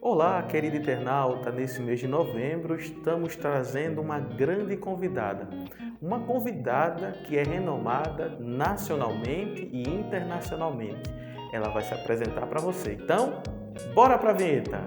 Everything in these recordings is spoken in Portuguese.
Olá, querido internauta. Nesse mês de novembro, estamos trazendo uma grande convidada. Uma convidada que é renomada nacionalmente e internacionalmente. Ela vai se apresentar para você. Então, bora para a vinheta!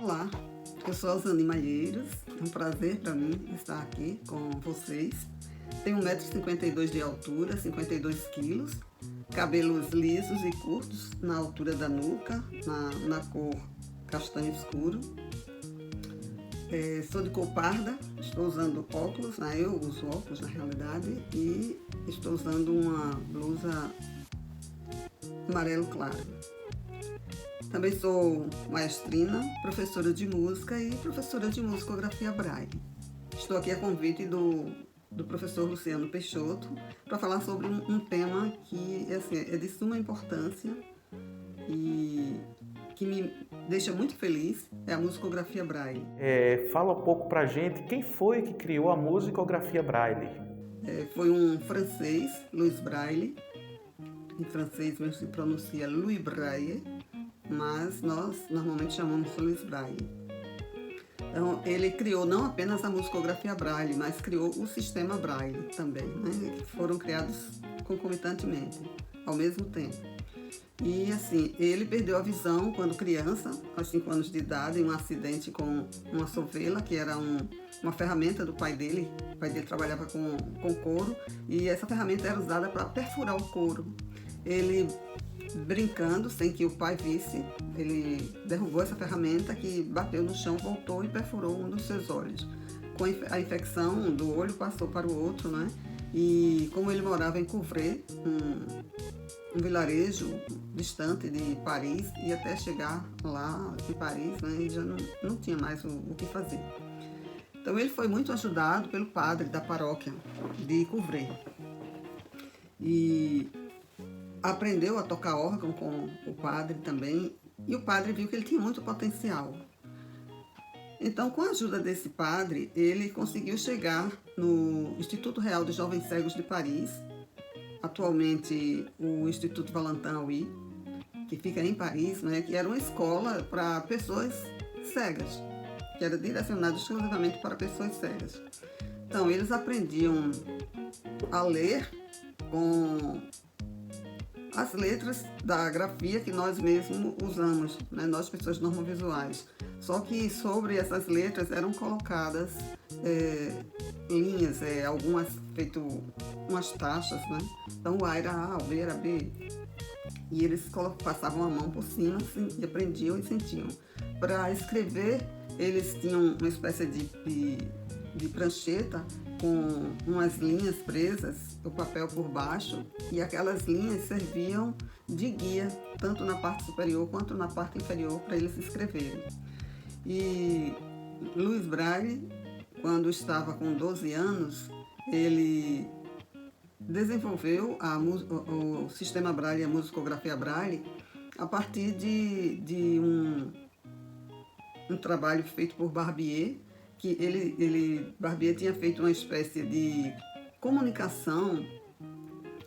Olá, eu sou a Zani Malheiros. É um prazer para mim estar aqui com vocês. Tenho 1,52 m de altura, 52 quilos, cabelos lisos e curtos na altura da nuca, na cor castanho escuro. Sou de cor parda, estou usando óculos, eu uso óculos na realidade, e estou usando uma blusa amarelo claro. Também sou maestrina, professora de música e professora de musicografia Braille. Estou aqui a convite do professor Luciano Peixoto para falar sobre um tema que é de suma importância e que me deixa muito feliz, é a musicografia Braille. Fala um pouco para a gente quem foi que criou a musicografia Braille. Foi um francês, Louis Braille. Em francês mesmo se pronuncia Louis Braille, mas nós normalmente chamamos Louis Braille. Então, ele criou não apenas a musicografia Braille, mas criou o sistema Braille também, que foram criados concomitantemente, ao mesmo tempo. E assim, ele perdeu a visão quando criança, aos 5 anos de idade, em um acidente com uma sovela, que era uma ferramenta do pai dele. O pai dele trabalhava com couro e essa ferramenta era usada para perfurar o couro. Ele, brincando, sem que o pai visse, ele derrubou essa ferramenta que bateu no chão, voltou e perfurou um dos seus olhos. Com a infecção do olho passou para o outro, E como ele morava em Couvray, um vilarejo distante de Paris, e até chegar lá em Paris, ele já não tinha mais o que fazer. Então ele foi muito ajudado pelo padre da paróquia de Couvray. E aprendeu a tocar órgão com o padre também, e o padre viu que ele tinha muito potencial. Então, com a ajuda desse padre, ele conseguiu chegar no Instituto Real de Jovens Cegos de Paris, atualmente o Instituto Valentin Hauy, que fica em Paris, que era uma escola para pessoas cegas, que era direcionada exclusivamente para pessoas cegas. Então, eles aprendiam a ler com as letras da grafia que nós mesmos usamos, nós pessoas normovisuais. Só que sobre essas letras eram colocadas linhas, algumas feito umas taxas, Então o A era A, o B era B. E eles passavam a mão por cima assim, e aprendiam e sentiam. Para escrever, eles tinham uma espécie de prancheta com umas linhas presas, o papel por baixo, e aquelas linhas serviam de guia, tanto na parte superior quanto na parte inferior, para eles escreverem. E Louis Braille, quando estava com 12 anos, ele desenvolveu o sistema Braille e a musicografia Braille a partir de um trabalho feito por Barbier, que Barbier tinha feito uma espécie de comunicação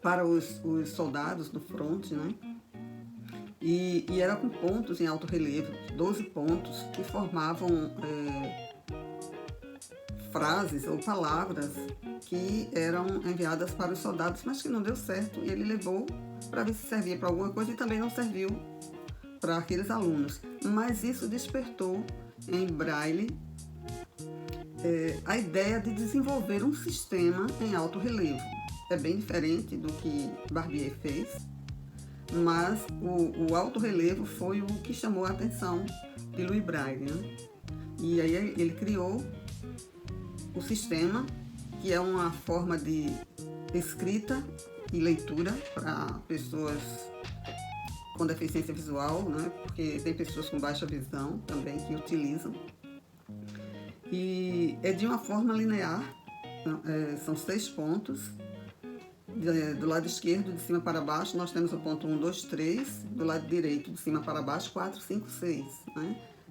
para os soldados do fronte, E era com pontos em alto relevo, 12 pontos que formavam frases ou palavras que eram enviadas para os soldados, mas que não deu certo, e ele levou para ver se servia para alguma coisa e também não serviu para aqueles alunos. Mas isso despertou em Braille a ideia de desenvolver um sistema em alto relevo. É bem diferente do que Barbier fez, mas o alto relevo foi o que chamou a atenção de Louis Braille. E aí ele criou o sistema, que é uma forma de escrita e leitura para pessoas com deficiência visual, Porque tem pessoas com baixa visão também que utilizam. E é de uma forma linear, são 6 pontos. Do lado esquerdo, de cima para baixo, nós temos o ponto 1, 2, 3. Do lado direito, de cima para baixo, 4, 5, 6.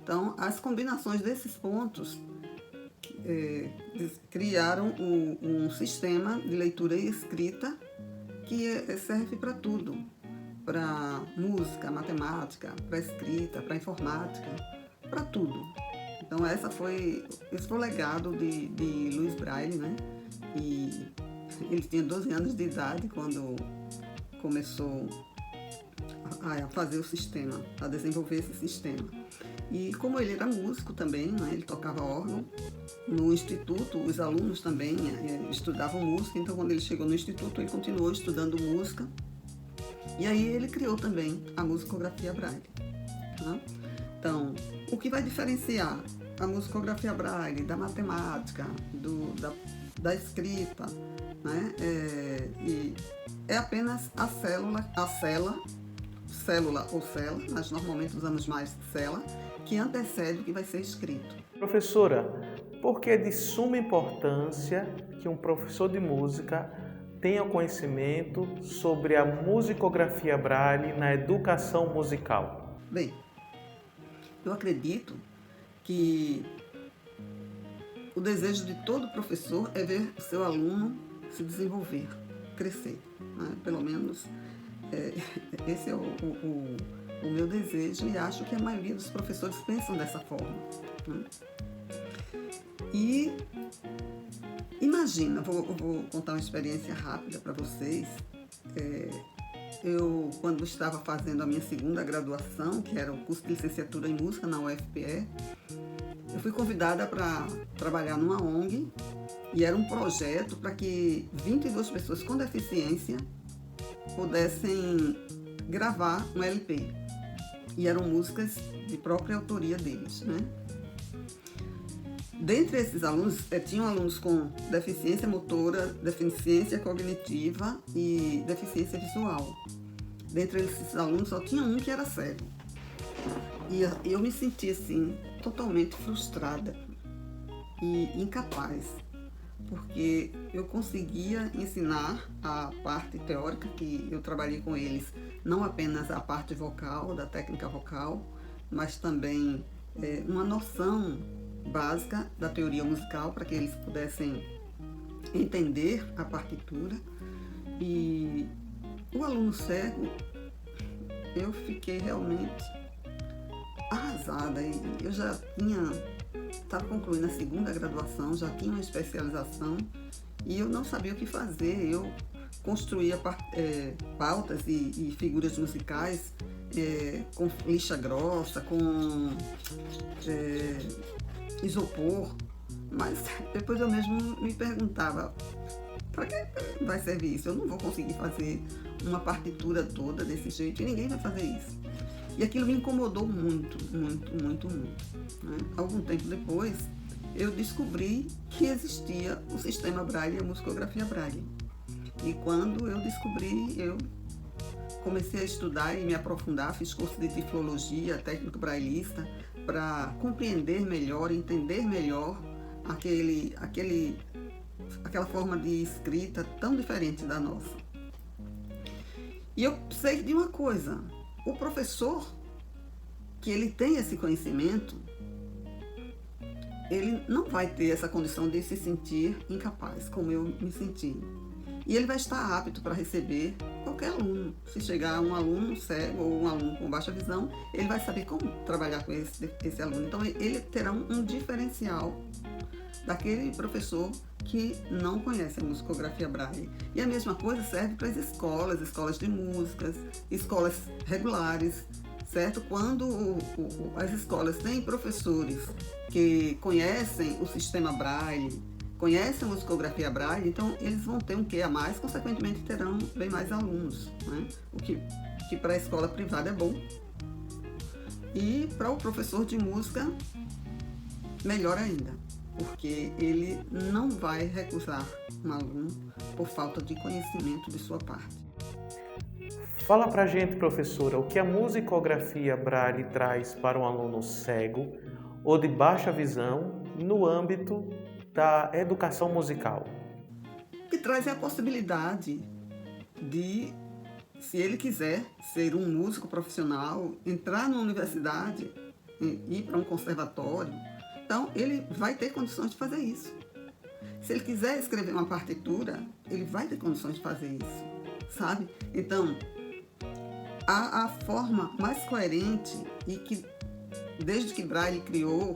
Então, as combinações desses pontos criaram um sistema de leitura e escrita que serve para tudo, para música, matemática, para escrita, para informática, para tudo. Então esse foi o legado de Louis Braille, né? E ele tinha 12 anos de idade quando começou a fazer o sistema, a desenvolver esse sistema. E como ele era músico também, né, ele tocava órgão, no instituto os alunos também estudavam música, então quando ele chegou no instituto ele continuou estudando música, e aí ele criou também a musicografia Braille. Tá? Então, o que vai diferenciar a musicografia Braille da matemática, da escrita, né, é apenas a célula ou cela, mas normalmente usamos mais cela, que antecede o que vai ser escrito. Professora, por que é de suma importância que um professor de música tenha conhecimento sobre a musicografia Braille na educação musical? Bem, eu acredito que o desejo de todo professor é ver o seu aluno se desenvolver, crescer, né? Pelo menos esse é o meu desejo, e acho que a maioria dos professores pensam dessa forma. Né? E imagina, vou contar uma experiência rápida para vocês. Eu, quando estava fazendo a minha segunda graduação, que era o curso de licenciatura em música na UFPE, eu fui convidada para trabalhar numa ONG, e era um projeto para que 22 pessoas com deficiência pudessem gravar um LP. E eram músicas de própria autoria deles, né? Dentre esses alunos, tinham alunos com deficiência motora, deficiência cognitiva e deficiência visual. Dentre esses alunos, só tinha um que era cego. E eu me senti, assim, totalmente frustrada e incapaz, porque eu conseguia ensinar a parte teórica, que eu trabalhei com eles, não apenas a parte vocal, da técnica vocal, mas também uma noção básica da teoria musical, para que eles pudessem entender a partitura. E o aluno cego, eu fiquei realmente arrasada. E eu já estava concluindo a segunda graduação, já tinha uma especialização, e eu não sabia o que fazer. Eu construía pautas e figuras musicais com lixa grossa, com isopor, mas depois eu mesmo me perguntava, para que vai servir isso? Eu não vou conseguir fazer uma partitura toda desse jeito, e ninguém vai fazer isso. E aquilo me incomodou muito, muito, muito, muito. Né? Algum tempo depois, eu descobri que existia o sistema Braille e a musicografia Braille. E quando eu descobri, eu comecei a estudar e me aprofundar, fiz curso de tiflologia, técnico braillista, para compreender melhor, entender melhor aquela forma de escrita tão diferente da nossa. E eu sei de uma coisa: o professor que ele tem esse conhecimento, ele não vai ter essa condição de se sentir incapaz, como eu me senti. E ele vai estar apto para receber qualquer aluno. Se chegar um aluno cego ou um aluno com baixa visão, ele vai saber como trabalhar com esse aluno. Então, ele terá um diferencial daquele professor que não conhece a musicografia Braille. E a mesma coisa serve para as escolas de músicas, escolas regulares, certo? Quando as escolas têm professores que conhecem o sistema Braille, conhecem a musicografia Braille, então eles vão ter um quê a mais, consequentemente terão bem mais alunos, né? O que para a escola privada é bom. E para o professor de música, melhor ainda, porque ele não vai recusar um aluno por falta de conhecimento de sua parte. Fala pra gente, professora, o que a musicografia Braille traz para um aluno cego ou de baixa visão no âmbito da educação musical. O que traz é a possibilidade de, se ele quiser ser um músico profissional, entrar numa universidade, ir para um conservatório, então ele vai ter condições de fazer isso. Se ele quiser escrever uma partitura, ele vai ter condições de fazer isso. sabe? Então, a forma mais coerente e que, desde que Braille criou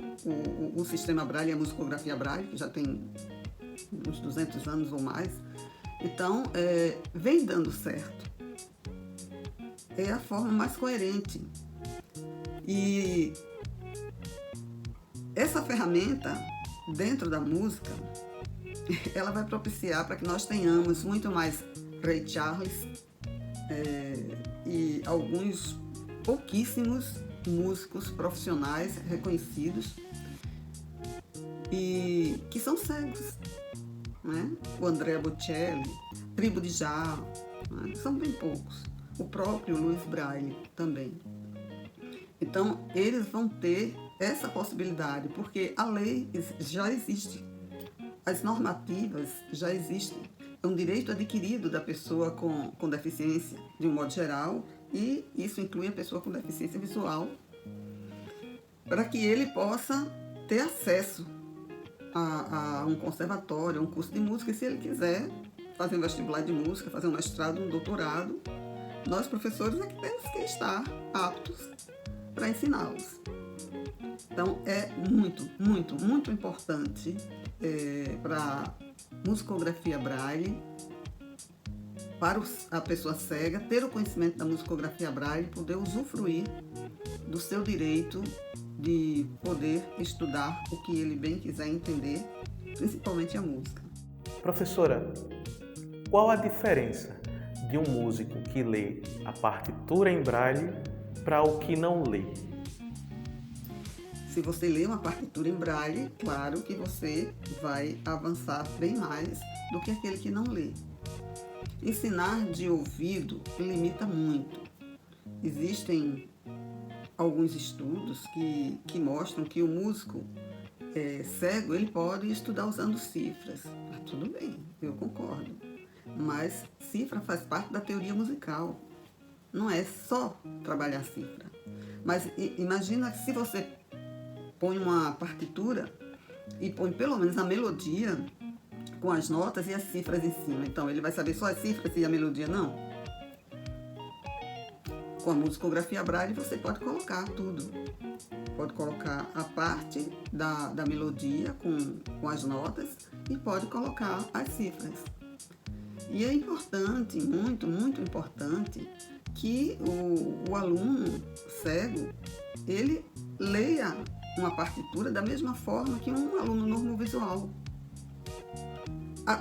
o sistema Braille e a musicografia Braille, que já tem uns 200 anos ou mais, então, vem dando certo. É a forma mais coerente. E essa ferramenta, dentro da música, ela vai propiciar para que nós tenhamos muito mais Ray Charles e alguns pouquíssimos músicos profissionais reconhecidos e que são cegos, né? O Andrea Bocelli, Tribo de Já, né? São bem poucos. O próprio Louis Braille também. Então, eles vão ter essa possibilidade, porque a lei já existe, as normativas já existem. É um direito adquirido da pessoa com deficiência, de um modo geral, e isso inclui a pessoa com deficiência visual, para que ele possa ter acesso a um conservatório, a um curso de música, e se ele quiser fazer um vestibular de música, fazer um mestrado, um doutorado, nós, professores, é que temos que estar aptos para ensiná-los. Então, é muito, muito, muito importante para a musicografia Braille, para a pessoa cega, ter o conhecimento da musicografia Braille, poder usufruir do seu direito de poder estudar o que ele bem quiser entender, principalmente a música. Professora, qual a diferença de um músico que lê a partitura em Braille para o que não lê? Se você lê uma partitura em Braille, claro que você vai avançar bem mais do que aquele que não lê. Ensinar de ouvido limita muito. Existem alguns estudos que mostram que o músico cego ele pode estudar usando cifras. Tudo bem, eu concordo. Mas cifra faz parte da teoria musical. Não é só trabalhar cifra. Mas imagina que se você põe uma partitura e põe pelo menos a melodia com as notas e as cifras em cima. Então, ele vai saber só as cifras e a melodia não? Com a musicografia Braille, você pode colocar tudo. Pode colocar a parte da melodia com as notas e pode colocar as cifras. E é importante, muito, muito importante, que o aluno cego, ele leia uma partitura da mesma forma que um aluno normovisual.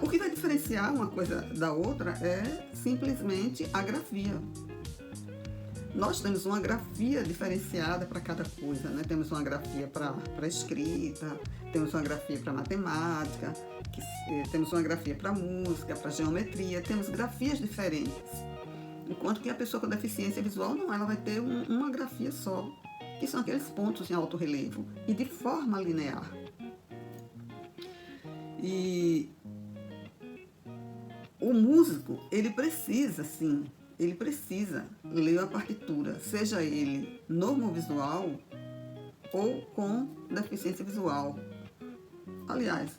O que vai diferenciar uma coisa da outra é simplesmente a grafia. Nós temos uma grafia diferenciada para cada coisa, né? Temos uma grafia para escrita, temos uma grafia para matemática, temos uma grafia para música, para geometria, temos grafias diferentes. Enquanto que a pessoa com deficiência visual não, ela vai ter uma grafia só, que são aqueles pontos em alto relevo e de forma linear. E o músico, ele precisa, sim, ele precisa ler a partitura, seja ele normovisual ou com deficiência visual. Aliás,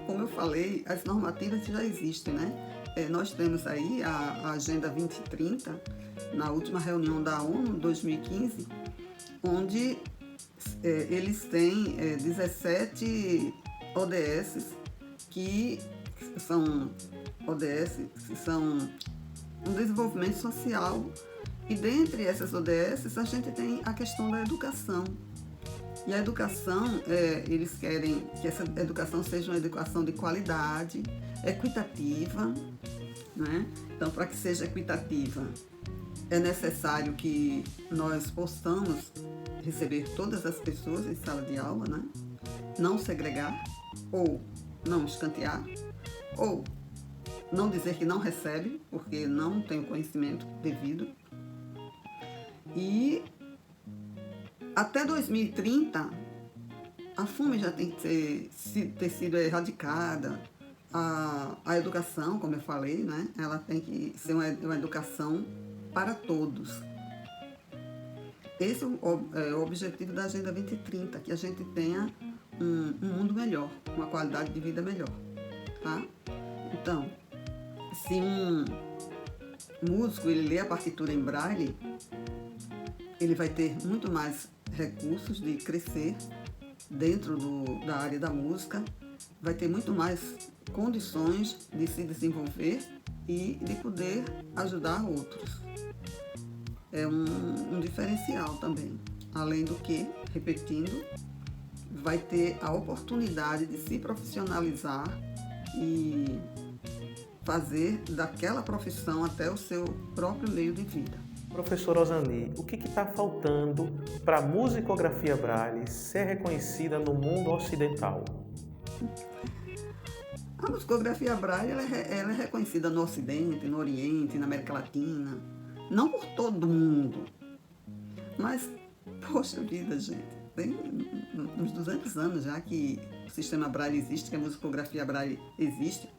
como eu falei, as normativas já existem, né? Nós temos aí a Agenda 2030, na última reunião da ONU, em 2015, onde eles têm 17 ODS, que são um desenvolvimento social, e dentre essas ODS a gente tem a questão da educação. E a educação, eles querem que essa educação seja uma educação de qualidade, equitativa, né? Então, para que seja equitativa, é necessário que nós possamos receber todas as pessoas em sala de aula, né? Não segregar, ou não escantear, ou não dizer que não recebe, porque não tem o conhecimento devido. E até 2030, a fome já tem que ter sido erradicada. A educação, como eu falei, né? Ela tem que ser uma educação para todos. Esse é o objetivo da Agenda 2030, que a gente tenha um mundo melhor, uma qualidade de vida melhor, tá? Então, se um músico ele lê a partitura em braille, ele vai ter muito mais recursos de crescer dentro da área da música, vai ter muito mais condições de se desenvolver e de poder ajudar outros. É um diferencial também. Além do que, repetindo, vai ter a oportunidade de se profissionalizar e fazer daquela profissão até o seu próprio meio de vida. Professora Osani, o que está faltando para a musicografia Braille ser reconhecida no mundo ocidental? A musicografia Braille ela é reconhecida no Ocidente, no Oriente, na América Latina, não por todo mundo, mas, poxa vida, gente, tem uns 200 anos já que o sistema Braille existe, que a musicografia Braille existe.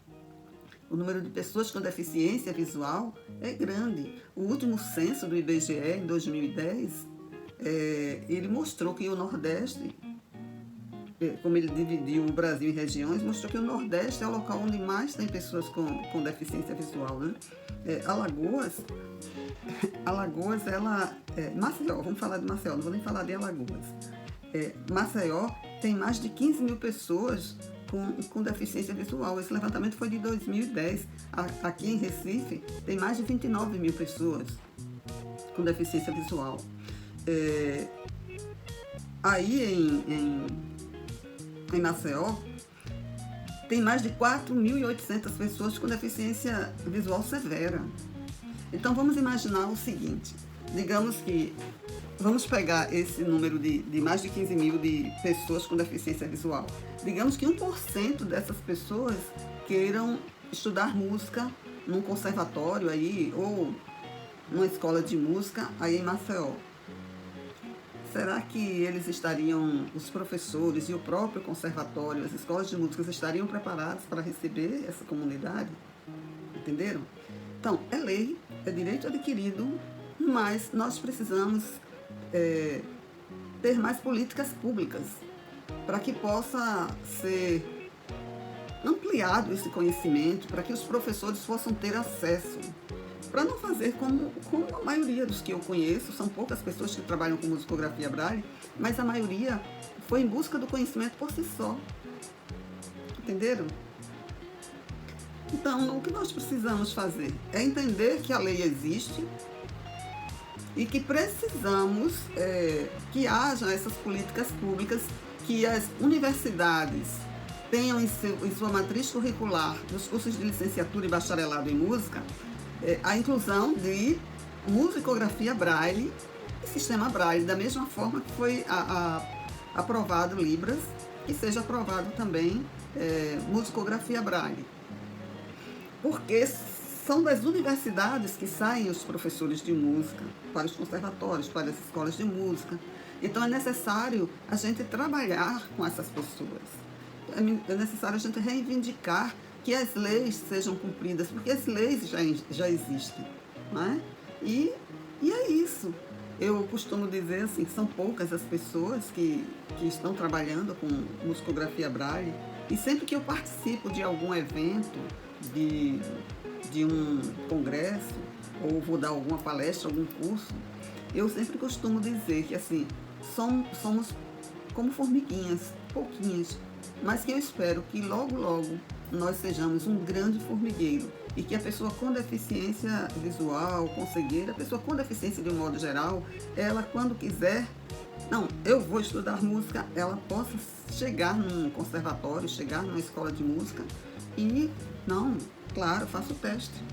O número de pessoas com deficiência visual é grande. O último censo do IBGE, em 2010, ele mostrou que o Nordeste, como ele dividiu o Brasil em regiões, mostrou que o Nordeste é o local onde mais tem pessoas com deficiência visual, né? Alagoas, Maceió, vamos falar de Maceió, não vou nem falar de Alagoas. Maceió tem mais de 15 mil pessoas com deficiência visual. Esse levantamento foi de 2010. Aqui em Recife tem mais de 29 mil pessoas com deficiência visual. Aí em Maceió tem mais de 4.800 pessoas com deficiência visual severa. Então vamos imaginar o seguinte, digamos que vamos pegar esse número de mais de 15 mil de pessoas com deficiência visual. Digamos que 1% dessas pessoas queiram estudar música num conservatório aí, ou numa escola de música aí em Maceió. Será que eles estariam, os professores e o próprio conservatório, as escolas de música, estariam preparados para receber essa comunidade? Entenderam? Então, é lei, é direito adquirido, mas nós precisamos ter mais políticas públicas para que possa ser ampliado esse conhecimento, para que os professores possam ter acesso, para não fazer como a maioria dos que eu conheço, são poucas pessoas que trabalham com musicografia Braille, mas a maioria foi em busca do conhecimento por si só. Entenderam? Então, o que nós precisamos fazer é entender que a lei existe e que precisamos que haja essas políticas públicas, que as universidades tenham em sua matriz curricular, nos cursos de licenciatura e bacharelado em música, a inclusão de musicografia Braille e sistema Braille, da mesma forma que foi aprovado Libras, que seja aprovado também musicografia Braille. Porque são das universidades que saem os professores de música para os conservatórios, para as escolas de música. Então é necessário a gente trabalhar com essas pessoas. É necessário a gente reivindicar que as leis sejam cumpridas, porque as leis já existem, né? E é isso. Eu costumo dizer assim, que são poucas as pessoas que estão trabalhando com musicografia Braille, e sempre que eu participo de algum evento, de um congresso, ou vou dar alguma palestra, algum curso, eu sempre costumo dizer que assim, somos como formiguinhas, pouquinhas, mas que eu espero que logo, logo nós sejamos um grande formigueiro e que a pessoa com deficiência visual, com cegueira, a pessoa com deficiência de um modo geral, ela quando quiser, não, eu vou estudar música, ela possa chegar num conservatório, chegar numa escola de música e, não, claro, faça o teste,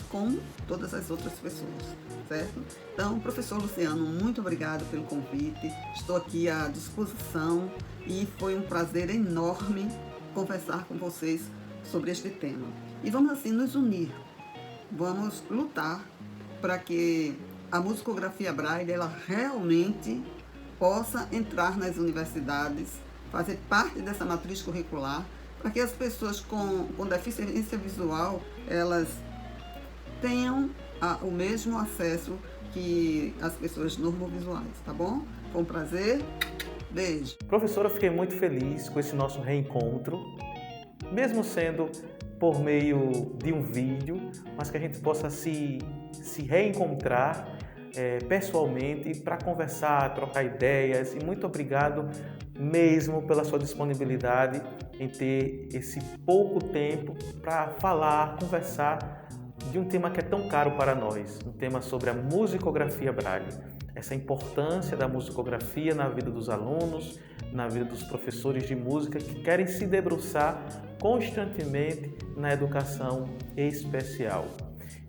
como todas as outras pessoas, certo? Então, professor Luciano, muito obrigado pelo convite, estou aqui à disposição e foi um prazer enorme conversar com vocês sobre este tema. E vamos assim nos unir, vamos lutar para que a musicografia Braille ela realmente possa entrar nas universidades, fazer parte dessa matriz curricular, para que as pessoas com deficiência visual elas tenham o mesmo acesso que as pessoas normovisuais, tá bom? Foi um prazer. Beijo. Professora, eu fiquei muito feliz com esse nosso reencontro, mesmo sendo por meio de um vídeo, mas que a gente possa se reencontrar pessoalmente para conversar, trocar ideias. E muito obrigado mesmo pela sua disponibilidade em ter esse pouco tempo para falar, conversar de um tema que é tão caro para nós, um tema sobre a musicografia Braille. Essa importância da musicografia na vida dos alunos, na vida dos professores de música que querem se debruçar constantemente na educação especial.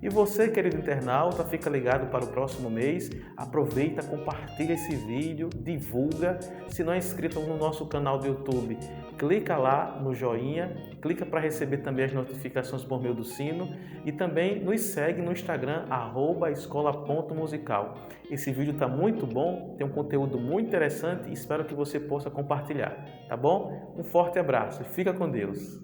E você, querido internauta, fica ligado para o próximo mês. Aproveita, compartilha esse vídeo, divulga. Se não é inscrito no nosso canal do YouTube, clica lá no joinha, clica para receber também as notificações por meio do sino e também nos segue no Instagram, @escola.musical. Esse vídeo está muito bom, tem um conteúdo muito interessante e espero que você possa compartilhar, tá bom? Um forte abraço e fica com Deus.